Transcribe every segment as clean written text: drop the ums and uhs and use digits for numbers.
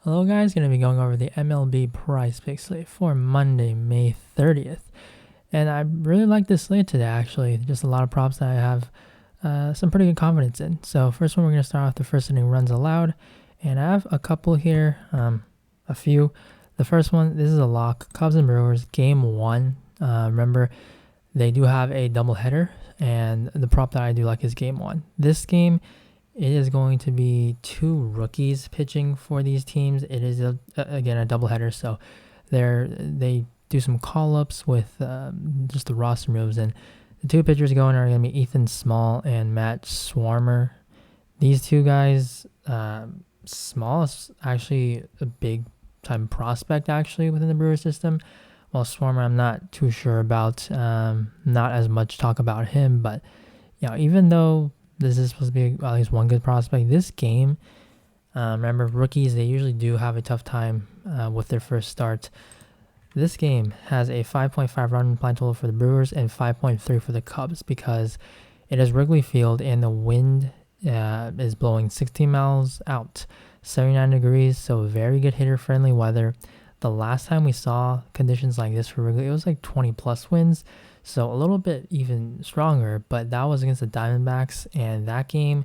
Hello guys, going to be going over the MLB PrizePicks slate for Monday, May 30th. And I really like this slate today actually, just a lot of props that I have some pretty good confidence in. So first one, we're going to start off the first inning runs allowed. And I have a couple here, a few. The first one, this is a lock, Cubs and Brewers, game one. Remember, they do have a doubleheader, and the prop that I do like is game one. This game, it is going to be two rookies pitching for these teams. It is again a doubleheader, so they do some call-ups with just the roster moves, and the two pitchers going are going to be Ethan Small and Matt Swarmer. These two guys, Small is actually a big time prospect actually within the Brewers system, while Swarmer I'm not too sure about. Not as much talk about him, but even though this is supposed to be at least one good prospect, this game, remember, rookies, they usually do have a tough time with their first start. This game has a 5.5 run implied total for the Brewers and 5.3 for the Cubs because it is Wrigley Field and the wind is blowing 16 miles out, 79 degrees, so very good hitter-friendly weather. The last time we saw conditions like this for Wrigley, it was like 20 plus winds. So a little bit even stronger, but that was against the Diamondbacks, and that game,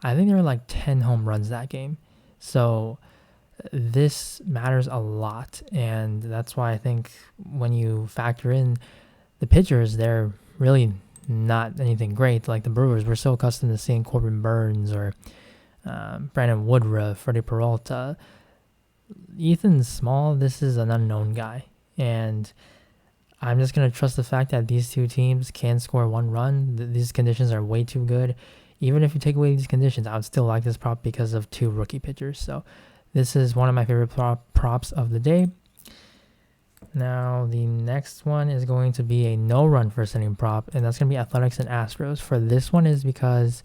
I think there were like 10 home runs that game. So this matters a lot, and that's why I think when you factor in the pitchers, they're really not anything great. Like the Brewers, we're so accustomed to seeing Corbin Burns or Brandon Woodruff, Freddie Peralta. Ethan Small, this is an unknown guy, and I'm just going to trust the fact that these two teams can score one run. These conditions are way too good. Even if you take away these conditions, I would still like this prop because of two rookie pitchers. So this is one of my favorite props of the day. Now, the next one is going to be a no-run first inning prop, and that's going to be Athletics and Astros. For this one is because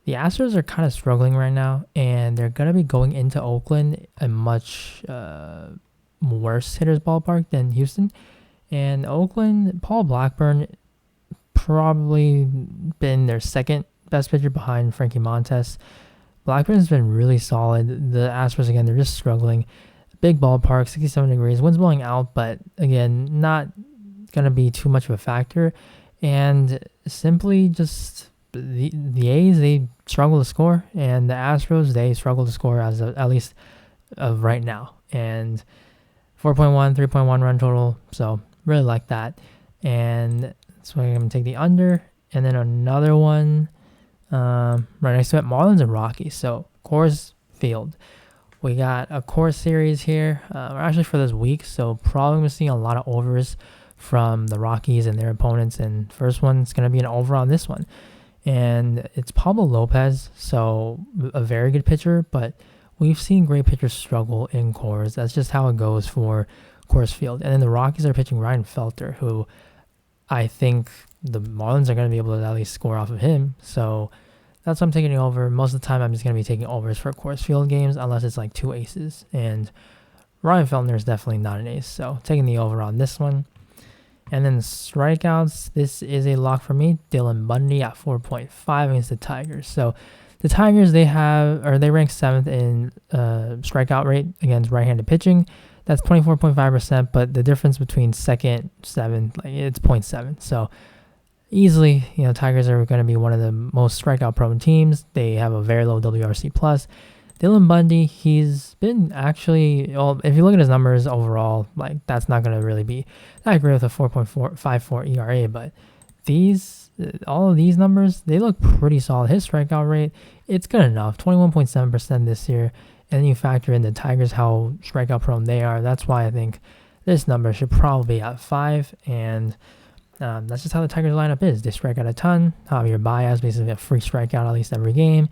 the Astros are kind of struggling right now, and they're going to be going into Oakland, a much worse hitter's ballpark than Houston. And Oakland, Paul Blackburn, probably been their second best pitcher behind Frankie Montes. Blackburn's been really solid. The Astros, again, they're just struggling. Big ballpark, 67 degrees, wind's blowing out, but again, not going to be too much of a factor. And simply just the A's, they struggle to score, and the Astros, they struggle to score at least of right now. And 4.1, 3.1 run total, so really like that. And that's why I'm going to take the under. And then another one right next to it, Marlins and Rockies. So Coors Field. We got a Coors series here. Actually for this week, so probably going to see a lot of overs from the Rockies and their opponents. And first one's going to be an over on this one. And it's Pablo Lopez, so a very good pitcher, but we've seen great pitchers struggle in Coors. That's just how it goes for Coors Field. And then the Rockies are pitching Ryan Felter, who I think the Marlins are going to be able to at least score off of him. So that's what I'm taking over. Most of the time, I'm just going to be taking overs for Coors Field games, unless it's like two aces. And Ryan Feltner is definitely not an ace. So taking the over on this one. And then strikeouts, this is a lock for me. Dylan Bundy at 4.5 against the Tigers. So the Tigers, they rank 7th in strikeout rate against right-handed pitching. That's 24.5%, but the difference between second, 7th, it's 0.7. So easily, Tigers are going to be one of the most strikeout-prone teams. They have a very low WRC+. Dylan Bundy, he's been actually, if you look at his numbers overall, that's not going to really be that great with a 4.54 ERA, but all of these numbers, they look pretty solid. His strikeout rate, it's good enough, 21.7% this year. And then you factor in the Tigers, how strikeout prone they are. That's why I think this number should probably be at 5. And that's just how the Tigers lineup is. They strike out a ton. Javier Baez, basically a free strikeout at least every game.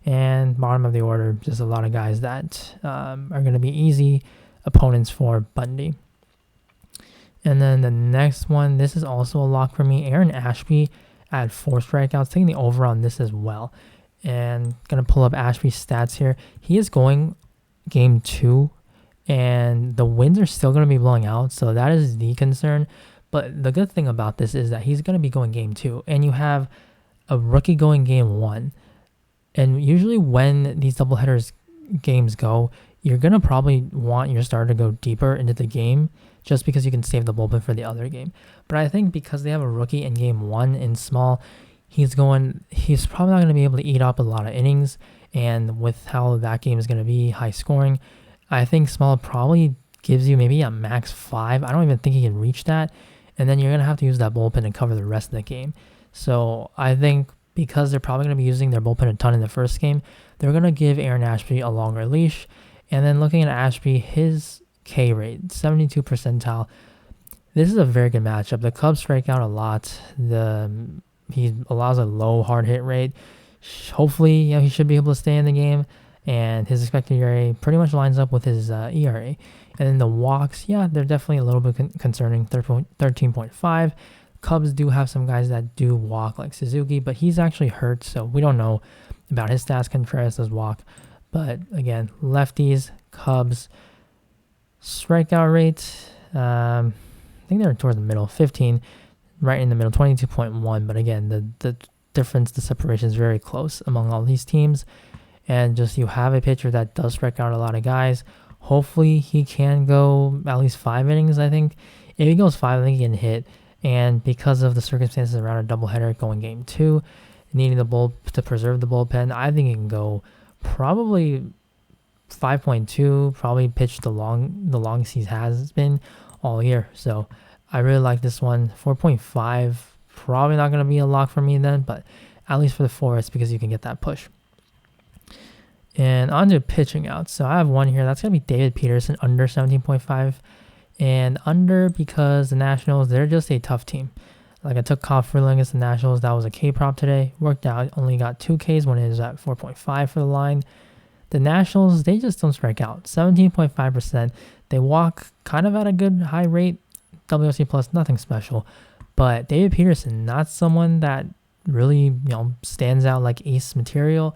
And bottom of the order, just a lot of guys that are going to be easy opponents for Bundy. And then the next one, this is also a lock for me. Aaron Ashby at 4 strikeouts, taking the over on this as well. And going to pull up Ashby's stats here. He is going game 2, and the winds are still going to be blowing out, so that is the concern. But the good thing about this is that he's going to be going game 2, and you have a rookie going game 1. And usually when these doubleheaders games go, you're going to probably want your starter to go deeper into the game just because you can save the bullpen for the other game. But I think because they have a rookie in game 1 in Small, he's probably not going to be able to eat up a lot of innings. And with how that game is going to be high scoring, I think Small probably gives you maybe a max 5. I don't even think he can reach that. And then you're going to have to use that bullpen to cover the rest of the game. So I think because they're probably going to be using their bullpen a ton in the first game, they're going to give Aaron Ashby a longer leash. And then looking at Ashby, his K rate, 72 percentile. This is a very good matchup. The Cubs strike out a lot. He allows a low hard hit rate. Hopefully, he should be able to stay in the game. And his expected ERA pretty much lines up with his ERA. And then the walks, they're definitely a little bit concerning, 13.5. Cubs do have some guys that do walk, like Suzuki, but he's actually hurt, so we don't know about his stats. Contreras does walk. But again, lefties, Cubs, strikeout rate, I think they're towards the middle, 15, right in the middle, 22.1. But again, the difference, the separation is very close among all these teams. And just you have a pitcher that does strike out a lot of guys. Hopefully he can go at least 5 innings, I think. If he goes 5, I think he can hit. And because of the circumstances around a doubleheader going game 2, needing to preserve the bullpen, I think he can go probably 5.2, probably pitch the longest he has been all year. So I really like this one. 4.5, probably not going to be a lock for me then, but at least for the Forest because you can get that push. And on to pitching outs. So I have one here. That's going to be David Peterson, under 17.5. And under because the Nationals, they're just a tough team. Like I took Kyle Freeland against the Nationals. That was a K prop today. Worked out. Only got 2 Ks when it is at 4.5 for the line. The Nationals, they just don't strike out. 17.5%. They walk kind of at a good high rate. WRC plus, nothing special. But David Peterson, not someone that really, stands out like ace material.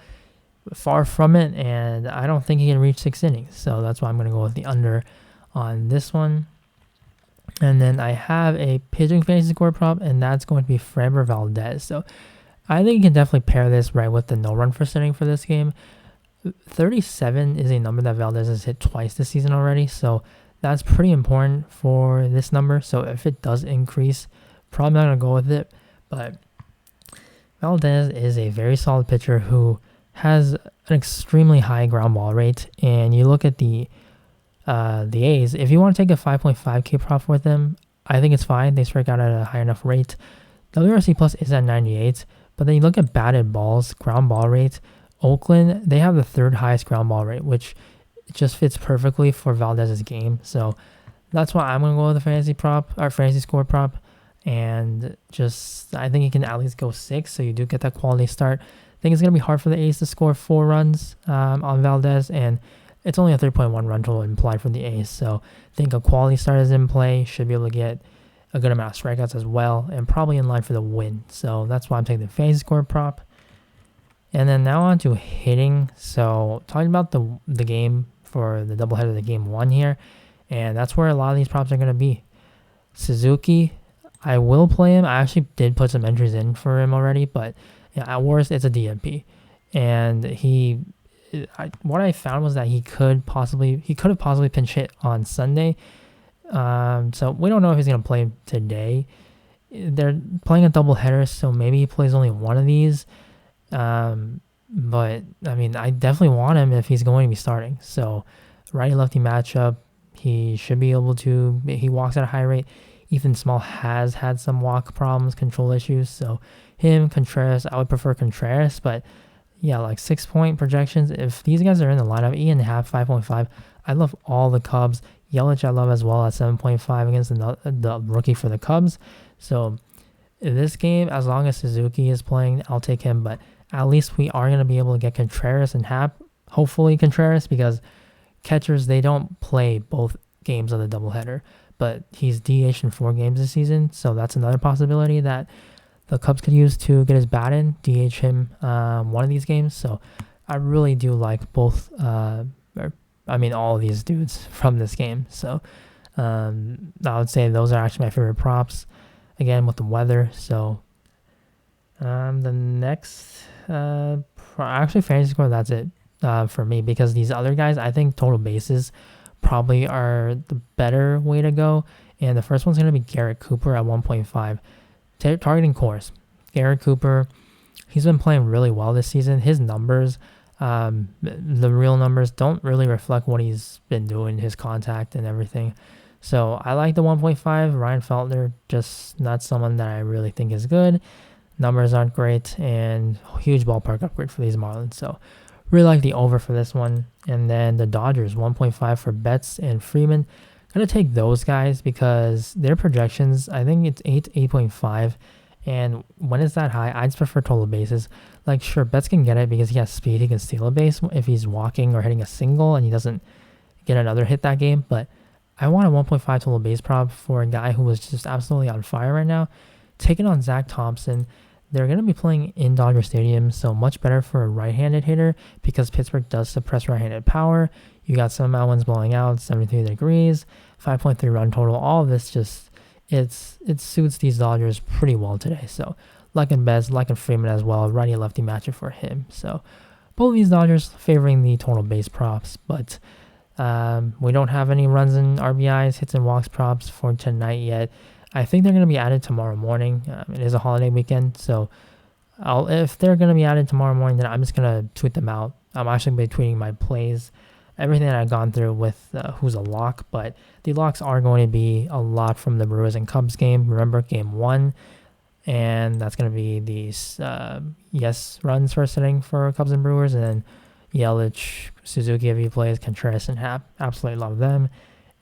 Far from it, and I don't think he can reach 6 innings. So that's why I'm going to go with the under on this one. And then I have a pitching fantasy score prop, and that's going to be Framber Valdez. So I think you can definitely pair this right with the no run for setting for this game. 37 is a number that Valdez has hit twice this season already, so that's pretty important for this number. So if it does increase, probably not going to go with it. But Valdez is a very solid pitcher who has an extremely high ground ball rate. And you look at the A's, if you want to take a 5.5 K prop with them, I think it's fine. They strike out at a high enough rate. WRC plus is at 98, but then you look at batted balls, ground ball rate. Oakland, they have the 3rd highest ground ball rate, which just fits perfectly for Valdez's game. So that's why I'm going to go with the fantasy prop, or fantasy score prop. And just, I think you can at least go 6, so you do get that quality start. I think it's going to be hard for the A's to score 4 runs on Valdez, and it's only a 3.1 run total implied for the A's. So I think a quality start is in play, should be able to get a good amount of strikeouts as well, and probably in line for the win. So that's why I'm taking the fantasy score prop. And then now on to hitting. So talking about the game for the doubleheader, the game 1 here, and that's where a lot of these props are going to be. Suzuki, I will play him. I actually did put some entries in for him already, but at worst, it's a DMP. And what I found was that he could have possibly pinch hit on Sunday. So we don't know if he's going to play today. They're playing a doubleheader, so maybe he plays only one of these. But I mean, I definitely want him if he's going to be starting. So righty-lefty matchup, he should be able to. He walks at a high rate. Ethan Small has had some walk problems, control issues. So him, Contreras, I would prefer Contreras, but yeah, like 6-point projections. If these guys are in the lineup, 8.5, 5.5, I love all the Cubs. Yelich I love as well at 7.5 against the rookie for the Cubs. So in this game, as long as Suzuki is playing, I'll take him. But at least we are going to be able to get Contreras and Happ. Hopefully Contreras, because catchers, they don't play both games of the doubleheader. But he's DH in 4 games this season, so that's another possibility that the Cubs could use to get his bat in, DH him one of these games. So I really do like both, all of these dudes from this game. So I would say those are actually my favorite props, again, with the weather. So the next, actually fantasy score, that's it. for me, because these other guys, I think total bases probably are the better way to go. And the first one's going to be Garrett Cooper at 1.5. Targeting cores. Garrett Cooper, he's been playing really well this season. His numbers, the real numbers, don't really reflect what he's been doing, his contact and everything. So I like the 1.5. Ryan Feltner, just not someone that I really think is good. Numbers aren't great, and huge ballpark upgrade for these Marlins. So really like the over for this one. And then the Dodgers, 1.5 for Betts and Freeman. Gonna take those guys because their projections, I think it's 8.5. And when it's that high, I just prefer total bases. Like, sure, Betts can get it because he has speed. He can steal a base if he's walking or hitting a single and he doesn't get another hit that game. But I want a 1.5 total base prop for a guy who was just absolutely on fire right now. Taking on Zach Thompson. They're going to be playing in Dodger Stadium, so much better for a right-handed hitter because Pittsburgh does suppress right-handed power. You got some winds blowing out, 73 degrees, 5.3 run total. All of this just, it suits these Dodgers pretty well today. So liking Betts, liking Freeman as well, righty-lefty matchup for him. So both of these Dodgers favoring the total base props, but we don't have any runs and RBIs, hits and walks props for tonight yet. I think they're going to be added tomorrow morning. It is a holiday weekend, so if they're going to be added tomorrow morning, then I'm just going to tweet them out. I'm actually going to be tweeting my plays, everything that I've gone through with who's a lock, but the locks are going to be a lot from the Brewers and Cubs game. Remember, game 1, and that's going to be these yes runs first inning for Cubs and Brewers, and then Yelich, Suzuki if he plays, Contreras and Happ. Absolutely love them.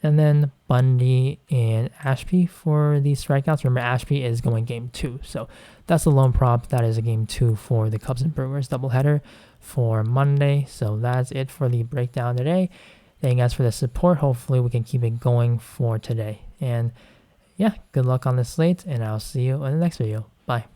And then Bundy and Ashby for the strikeouts. Remember, Ashby is going game 2. So that's the lone prop. That is a game 2 for the Cubs and Brewers doubleheader for Monday. So that's it for the breakdown today. Thank you guys for the support. Hopefully we can keep it going for today. And yeah, good luck on the slate, and I'll see you in the next video. Bye.